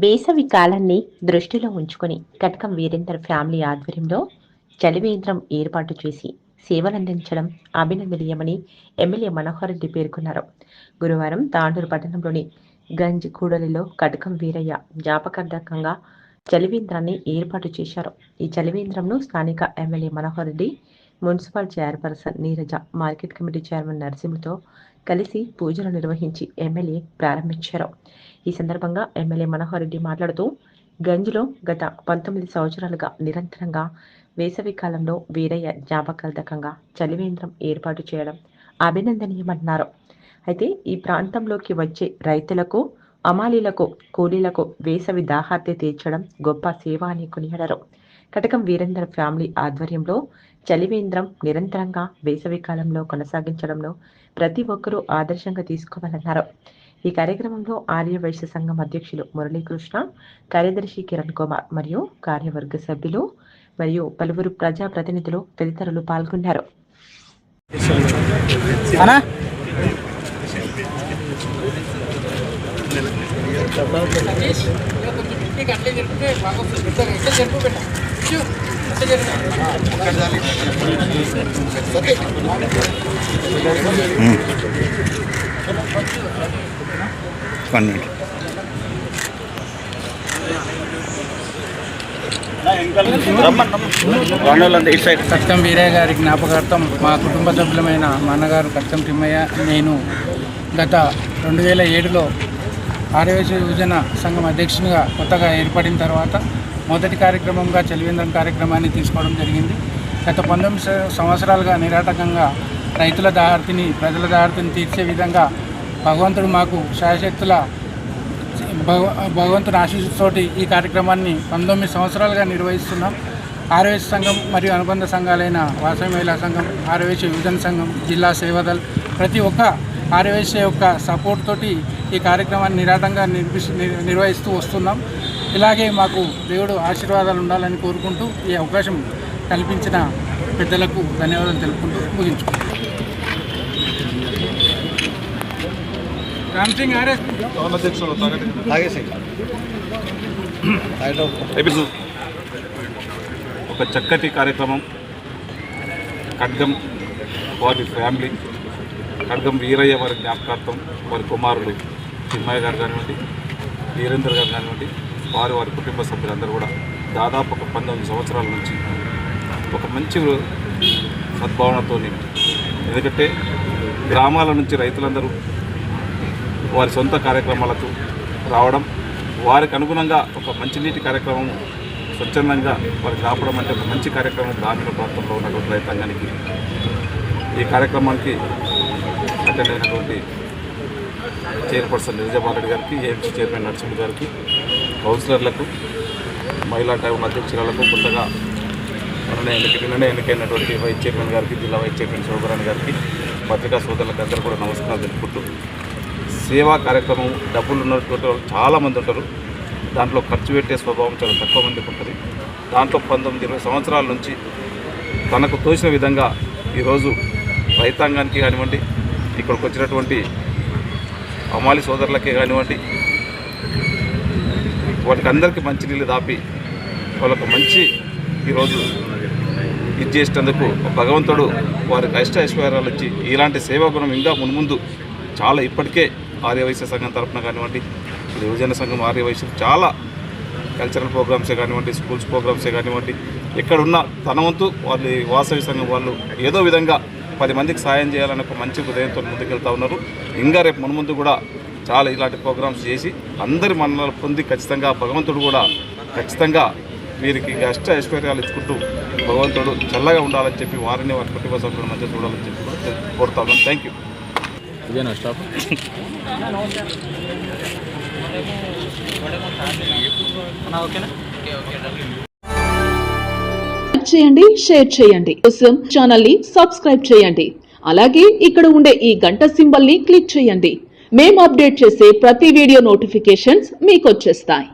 వేసవి కాలాన్ని దృష్టిలో ఉంచుకొని కటకం వీరేందర్ ఫ్యామిలీ ఆధ్వర్యంలో చలివేంద్రం ఏర్పాటు చేసి సేవలందించడం అభినందనీయమని ఎమ్మెల్యే మనోహర్ రెడ్డి పేర్కొన్నారు. గురువారం తాండూరు పట్టణంలోని గంజ్ కూడలిలో కటకం వీరయ్య జ్ఞాపకార్థకంగా చలివేంద్రాన్ని ఏర్పాటు చేశారు. ఈ చలివేంద్రంను స్థానిక MLA Manohar Reddy, municipal chairperson Neeraja, market committee chairman నరసింహతో కలిసి పూజలు నిర్వహించి ఎమ్మెల్యే ప్రారంభించారు. ఈ సందర్భంగా ఎమ్మెల్యే మనోహర్ రెడ్డి మాట్లాడుతూ, గంజ్లో గత 19 సంవత్సరాలుగా నిరంతరంగా వేసవి కాలంలో వీరయ్య జ్ఞాపకార్థకంగా చలివేంద్రం ఏర్పాటు చేయడం అభినందనీయమన్నారు. అయితే ఈ ప్రాంతంలోకి వచ్చే రైతులకు, అమాలీలకు, కూలీలకు వేసవి దాహార్తి తీర్చడం గొప్ప సేవ అని కొనియాడారు. కటకం వీరేందర్ ఫ్యామిలీ ఆధ్వర్యంలో చలివేంద్రం నిరంతరంగా వేసవి కాలంలో కొనసాగించడంలో ప్రతి ఒక్కరూ ఆదర్శంగా తీసుకోవాలన్నారు. ఈ కార్యక్రమంలో ఆర్యవైశ్య సంఘం అధ్యక్షులు మురళీకృష్ణ, కార్యదర్శి కిరణ్ కుమార్ మరియు కార్యవర్గ సభ్యులు మరియు పలువురు ప్రజాప్రతినిధులు తదితరులు పాల్గొన్నారు. కట్టం వీరయ్య గారి జ్ఞాపకార్థం మా కుటుంబ సభ్యులమైన మా అన్నగారు కట్టం తిమ్మయ్య, నేను గత 2007లో ఆర్యవైశ్య యువజన సంఘం అధ్యక్షునిగా కొత్తగా ఏర్పడిన తర్వాత మొదటి కార్యక్రమంగా చలివేంద్రం కార్యక్రమాన్ని తీసుకోవడం జరిగింది. గత 19 సంవత్సరాలుగా నిరాటకంగా రైతుల దాహార్తిని, ప్రజల దాహార్తిని తీర్చే విధంగా భగవంతుడు మాకు శాయశక్తుల భగవంతుని ఆశీస్సుతోటి ఈ కార్యక్రమాన్ని 19 సంవత్సరాలుగా నిర్వహిస్తున్నాం. ఆర్యవైశ్య సంఘం మరియు అనుబంధ సంఘాలైన వాసవి మహిళా సంఘం, ఆర్యవైశ్య యువజన సంఘం, జిల్లా సేవాదల్ ప్రతి ఒక్క ఆర్యవైశ్య యొక్క సపోర్ట్ తోటి ఈ కార్యక్రమాన్ని నిరాటంగా నిర్వహిస్తూ వస్తున్నాం. ఇలాగే మాకు దేవుడు ఆశీర్వాదాలు ఉండాలని కోరుకుంటూ ఈ అవకాశం కల్పించిన పెద్దలకు ధన్యవాదాలు తెలుపుకుంటూ ముగించుకుంటాం. ఒక చక్కటి కార్యక్రమం ఖడ్గం వారి ఫ్యామిలీ, ఖడ్గం వీరయ్య వారి జ్ఞాపకార్థం వారి కుమారుడు తిమ్మయ్య గారు కానివ్వండి, వీరేందర్ గారు కానివ్వండి, వారి కుటుంబ సభ్యులందరూ కూడా దాదాపు ఒక 19 సంవత్సరాల నుంచి ఒక మంచి సద్భావనతో, ఎందుకంటే గ్రామాల నుంచి రైతులందరూ వారి సొంత కార్యక్రమాలకు రావడం, వారికి అనుగుణంగా ఒక మంచినీటి కార్యక్రమం స్వచ్ఛందంగా వారికి రావడం అంటే ఒక మంచి కార్యక్రమం గ్రామీణ ప్రాంతంలో ఉన్నటువంటి రైతాంగానికి. ఈ కార్యక్రమానికి అటెండ్ అయినటువంటి చైర్పర్సన్ నిజామారెడ్డి గారికి, ఏఎంసీ చైర్మన్ నరసింహ గారికి, కౌన్సిలర్లకు, మహిళా టైం అధ్యక్షురాలకు, కొత్తగా నిన్ననే ఎన్నికైనటువంటి వైస్ చైర్మన్ గారికి, జిల్లా వైస్ చైర్మన్ శోభరాణి గారికి, పత్రికా సోదరులకు అందరూ కూడా నమస్కారాలు తెలుపుకుంటూ, సేవా కార్యక్రమం డబ్బులు ఉన్నటువంటి వాళ్ళు చాలామంది ఉంటారు. దాంట్లో ఖర్చు పెట్టే స్వభావం చాలా తక్కువ మందికి ఉంటుంది. దాంట్లో 19-20 సంవత్సరాల నుంచి తనకు తోచిన విధంగా ఈరోజు రైతాంగానికి కానివ్వండి, ఇక్కడికి వచ్చినటువంటి అమాలి సోదరులకే కానివ్వండి, వాటికి అందరికీ మంచినీళ్ళు దాపి వాళ్ళకు మంచి ఈరోజు ఇది చేసేందుకు భగవంతుడు వారికి ఐశ్వర్యాలు ఇచ్చి ఇలాంటి సేవా గుణం ఇంకా మున్ముందు చాలా ఇప్పటికే ఆర్యవైశ్య సంఘం తరఫున కానివ్వండి, యువజన సంఘం ఆర్యవైశ్యం చాలా కల్చరల్ ప్రోగ్రామ్సే కానివ్వండి, స్కూల్స్ ప్రోగ్రామ్సే కానివ్వండి, ఎక్కడున్న తన వంతు వాళ్ళ వాసవి సంఘం వాళ్ళు ఏదో విధంగా 10 మందికి సాయం చేయాలని ఒక మంచి హృదయంతో ముందుకెళ్తూ ఉన్నారు. ఇంకా రేపు మున్ముందు కూడా చాలా ఇలాంటి ప్రోగ్రామ్స్ చేసి అందరి మన్ననలు పొంది ఖచ్చితంగా భగవంతుడు కూడా ఖచ్చితంగా వీరికి ఐశ్వర్యాలు ఇచ్చుకుంటూ భగవంతుడు చల్లగా ఉండాలని చెప్పి వారిని వారి కుటుంబ సభ్యుల మధ్య చూడాలని చెప్పి కోరుతా ఉన్నాను. Thank you. చేయండి, షేర్ చేయండి, కోసం ఛానల్ ని సబ్స్క్రైబ్ చేయండి. అలాగే ఇక్కడ ఉండే ఈ గంట సింబల్ ని క్లిక్ చేయండి. మేము అప్డేట్ చేసే ప్రతి వీడియో నోటిఫికేషన్స్ మీకు వచ్చేస్తాయి.